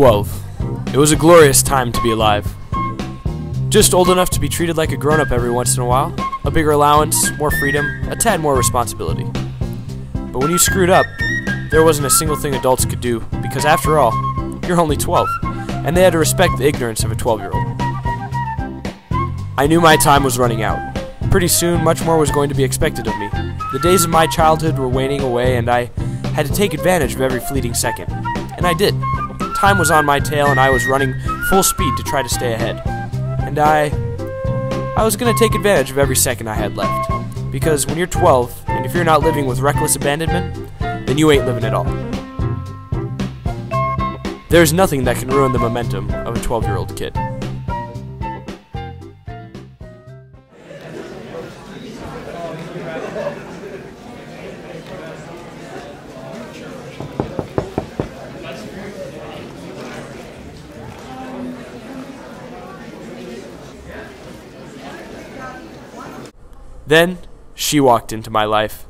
12. It was a glorious time to be alive. Just old enough to be treated like a grown-up every once in a while, a bigger allowance, more freedom, a tad more responsibility. But when you screwed up, there wasn't a single thing adults could do, because after all, you're only 12, and they had to respect the ignorance of a 12-year-old. I knew my time was running out. Pretty soon, much more was going to be expected of me. The days of my childhood were waning away, and I had to take advantage of every fleeting second. And I did. Time was on my tail, and I was running full speed to try to stay ahead. And I was going to take advantage of every second I had left. Because when you're 12, and if you're not living with reckless abandonment, then you ain't living at all. There's nothing that can ruin the momentum of a 12-year-old kid. Then, she walked into my life.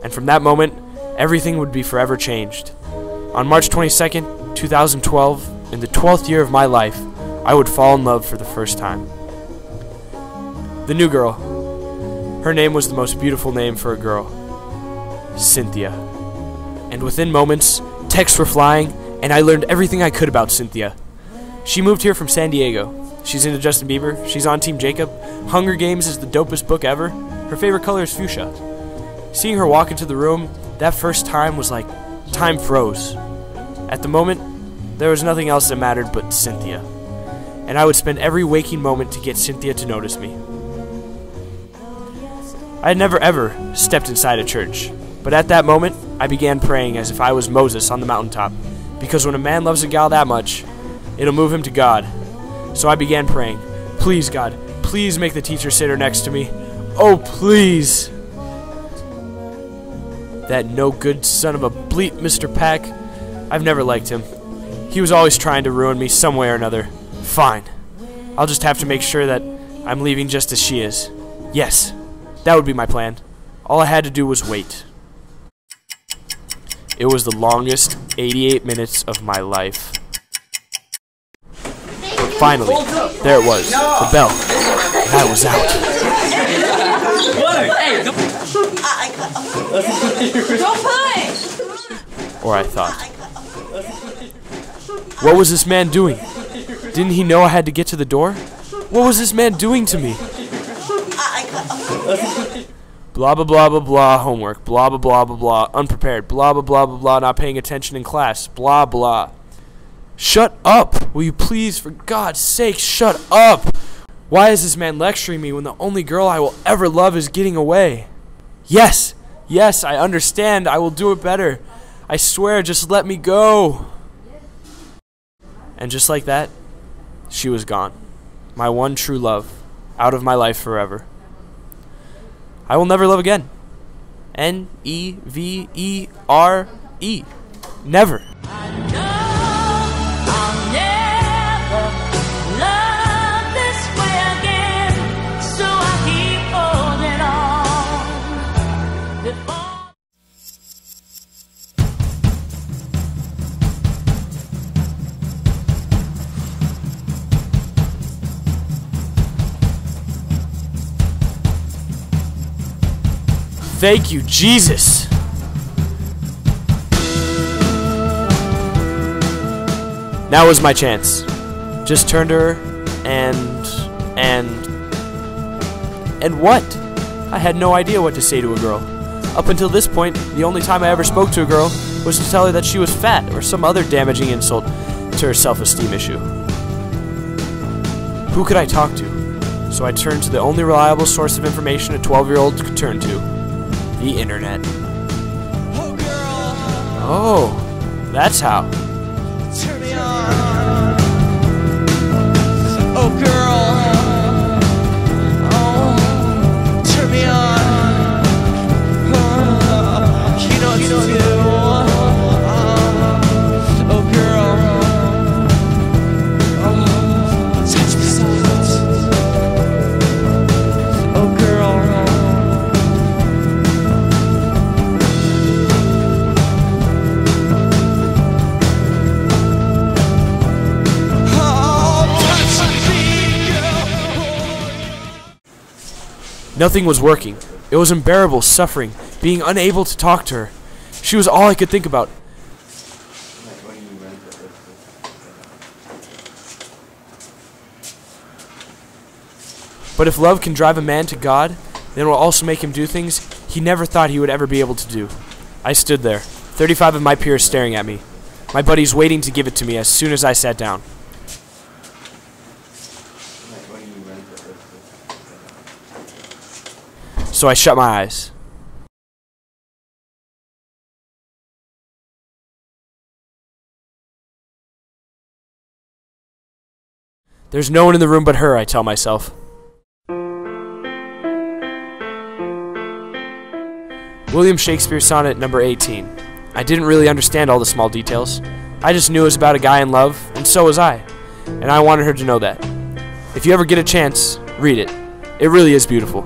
And from that moment, everything would be forever changed. On March 22nd, 2012, in the 12th year of my life, I would fall in love for the first time. The new girl. Her name was the most beautiful name for a girl. Cynthia. And within moments, texts were flying, and I learned everything I could about Cynthia. She moved here from San Diego. She's into Justin Bieber. She's on Team Jacob. Hunger Games is the dopest book ever. Her favorite color is fuchsia. Seeing her walk into the room, that first time was like time froze. At the moment, there was nothing else that mattered but Cynthia. And I would spend every waking moment to get Cynthia to notice me. I had never ever stepped inside a church, but at that moment, I began praying as if I was Moses on the mountaintop, because when a man loves a gal that much, it'll move him to God. So I began praying, please God, please make the teacher sit her next to me. Oh please! That no good son of a bleep Mr. Pack, I've never liked him. He was always trying to ruin me some way or another. Fine. I'll just have to make sure that I'm leaving just as she is. Yes. That would be my plan. All I had to do was wait. It was the longest 88 minutes of my life. But finally, there it was, the bell, and I was out. Or I thought. What was this man doing? Didn't he know I had to get to the door? What was this man doing to me? Blah blah blah blah blah, homework, blah blah blah blah blah, unprepared, blah blah blah blah blah, not paying attention in class, blah blah. Shut up! Will you please, for God's sake, shut up! Why is this man lecturing me when the only girl I will ever love is getting away? Yes, yes, I understand, I will do it better. I swear, just let me go. And just like that, she was gone. My one true love, out of my life forever. I will never love again. N-E-V-E-R-E. Never. Thank you, Jesus. Now was my chance. Just turn to her and what? I had no idea what to say to a girl. Up until this point, the only time I ever spoke to a girl was to tell her that she was fat or some other damaging insult to her self-esteem issue. Who could I talk to? So I turned to the only reliable source of information a 12-year-old could turn to. The internet. Oh, girl. Oh, that's how. Turn me on. Oh, girl. Oh, turn me on. Oh, you know what to do. Oh, girl. Nothing was working. It was unbearable suffering, being unable to talk to her. She was all I could think about. But if love can drive a man to God, then it will also make him do things he never thought he would ever be able to do. I stood there, 35 of my peers staring at me, my buddies waiting to give it to me as soon as I sat down. So I shut my eyes. There's no one in the room but her, I tell myself. William Shakespeare Sonnet number 18. I didn't really understand all the small details. I just knew it was about a guy in love, and so was I. And I wanted her to know that. If you ever get a chance, read it. It really is beautiful.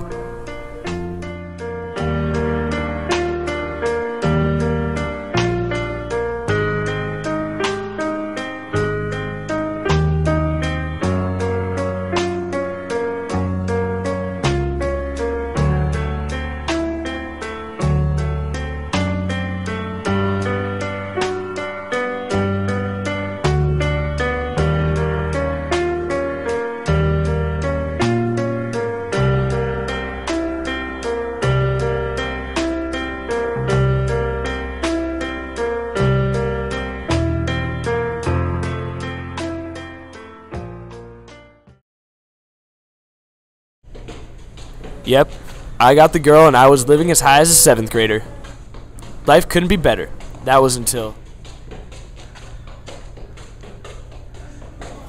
Yep, I got the girl and I was living as high as a 7th grader. Life couldn't be better. That was until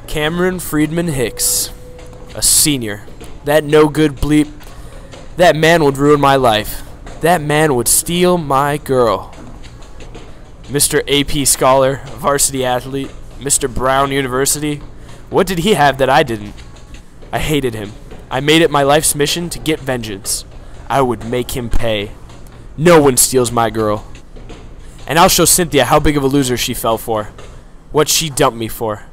Cameron Friedman Hicks, a senior. That no good bleep. That man would ruin my life. That man would steal my girl. Mr. AP Scholar, varsity athlete, Mr. Brown University. What did he have that I didn't? I hated him. I made it my life's mission to get vengeance. I would make him pay. No one steals my girl. And I'll show Cynthia how big of a loser she fell for. What she dumped me for.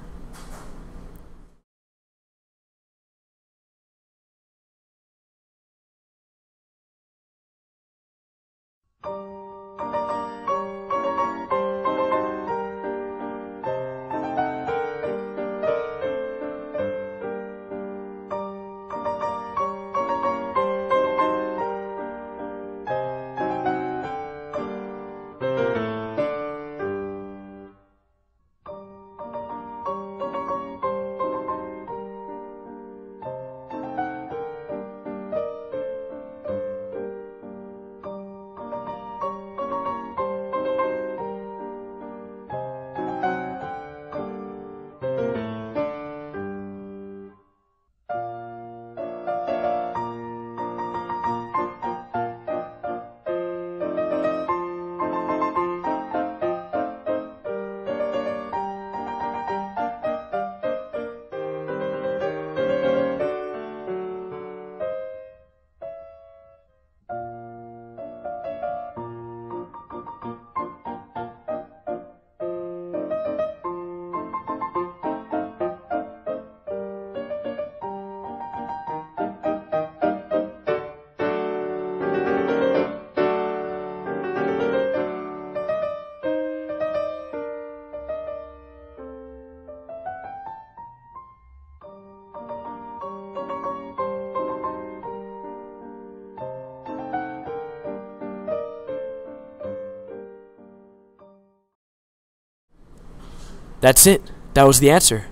That's it. That was the answer.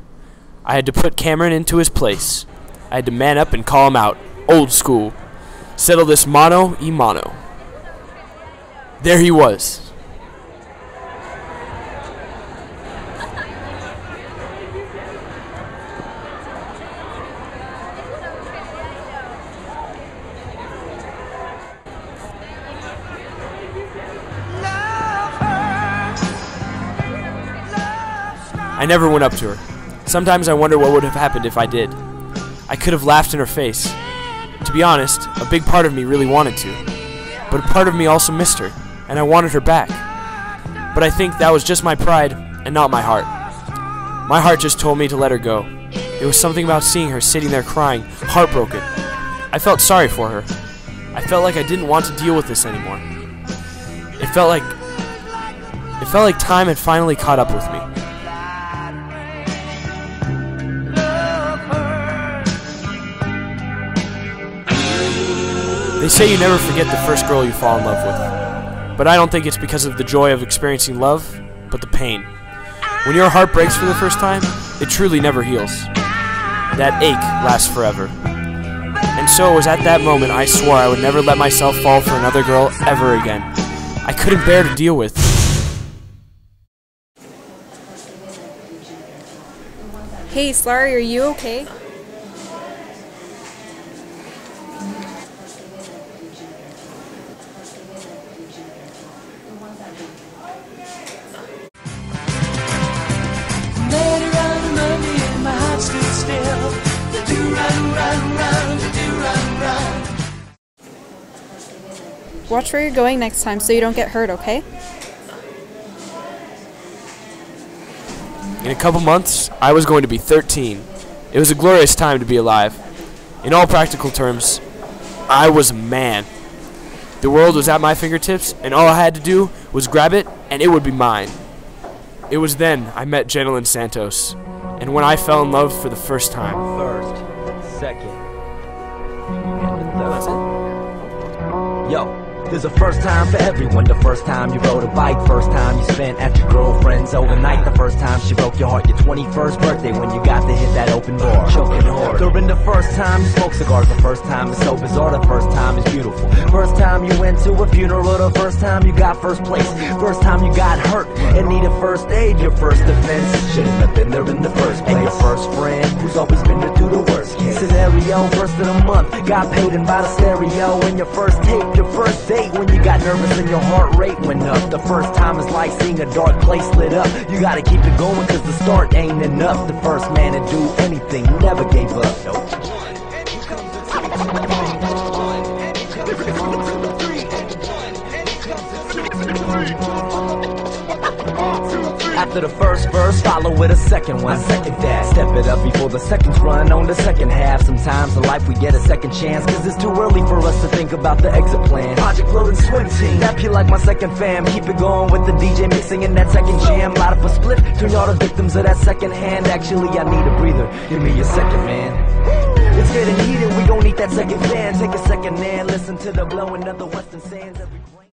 I had to put Cameron into his place. I had to man up and call him out. Old school. Settle this mano y mano. There he was. I never went up to her. Sometimes I wonder what would have happened if I did. I could have laughed in her face. To be honest, a big part of me really wanted to. But a part of me also missed her, and I wanted her back. But I think that was just my pride and not my heart. My heart just told me to let her go. It was something about seeing her sitting there crying, heartbroken. I felt sorry for her. I felt like I didn't want to deal with this anymore. It felt like time had finally caught up with me. They say you never forget the first girl you fall in love with, but I don't think it's because of the joy of experiencing love, but the pain. When your heart breaks for the first time, it truly never heals. That ache lasts forever. And so it was at that moment I swore I would never let myself fall for another girl ever again. I couldn't bear to deal with. Hey, Slary, are you okay? Later on Monday and my heart stood still. Do run, run, run, do run, run. Watch where you're going next time so you don't get hurt, okay? In a couple months, I was going to be 13. It was a glorious time to be alive. In all practical terms, I was a man. The world was at my fingertips, and all I had to do was grab it, and it would be mine. It was then I met Jenilyn Santos, and when I fell in love for the first time. First, second, and the third. Yo. There's a first time for everyone. The first time you rode a bike, first time you spent at your girlfriend's overnight, the first time she broke your heart, your 21st birthday when you got to hit that open bar, choking hard. During the first time you smoked cigars, the first time is so bizarre, the first time is beautiful. First time you went to a funeral, the first time you got first place, first time you got hurt and needed first aid, your first offense shouldn't have been there in the first place. And your first friend who's always been there through the worst case scenario, first of the month, got paid and by the stereo, and your first tape, your first date when you got nervous and your heart rate went up. The first time is like seeing a dark place lit up. You gotta keep it going cause the start ain't enough. The first man to do anything never gave up. Nope. After the first verse, follow with a second one. Second that, step it up before the seconds run on the second half. Sometimes in life we get a second chance, cause it's too early for us to think about the exit plan. Project loading swim team, that you like my second fam. Keep it going with the DJ mixing in that second jam. Light up a split, turn y'all to victims of that second hand. Actually I need a breather, give me a second man. It's getting heated, we gon' need that second fan. Take a second and listen to the blowing of the western sands.